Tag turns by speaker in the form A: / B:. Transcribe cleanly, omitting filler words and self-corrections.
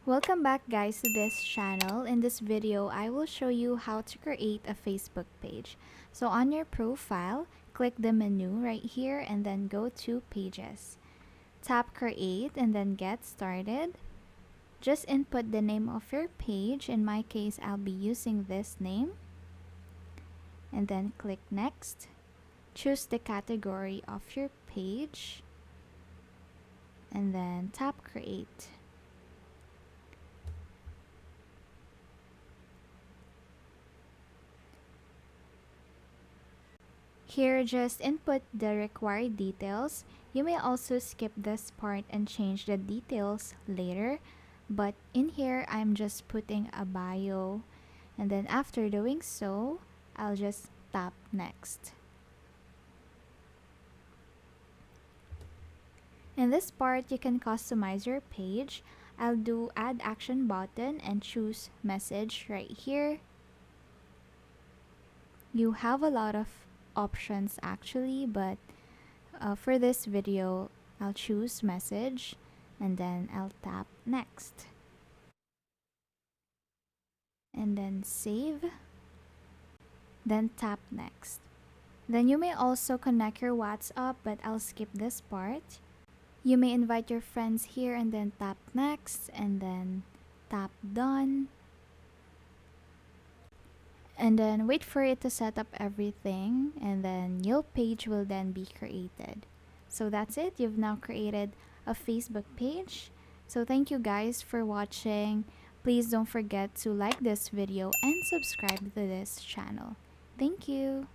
A: Welcome back guys to this channel. In this video, I will show you how to create a Facebook page. So on your profile, click the menu right here and then go to pages. Tap create and then get started. Just input the name of your page. In my case, I'll be using this name. And then click next. Choose the category of your page. And then tap create. Here, just input the required details. You may also skip this part and change the details later. But in here, I'm just putting a bio. And then after doing so, I'll just tap next. In this part, you can customize your page. I'll do add action button and choose message right here. You have a lot of options actually, but for this video, I'll choose message and then I'll tap next. And then save. Then tap next. Then you may also connect your WhatsApp, but I'll skip this part. You may invite your friends here and then tap next and then tap done. And then wait for it to set up everything, and then your page will then be created. So that's it. You've now created a Facebook page. So thank you guys for watching. Please don't forget to like this video and subscribe to this channel. Thank you.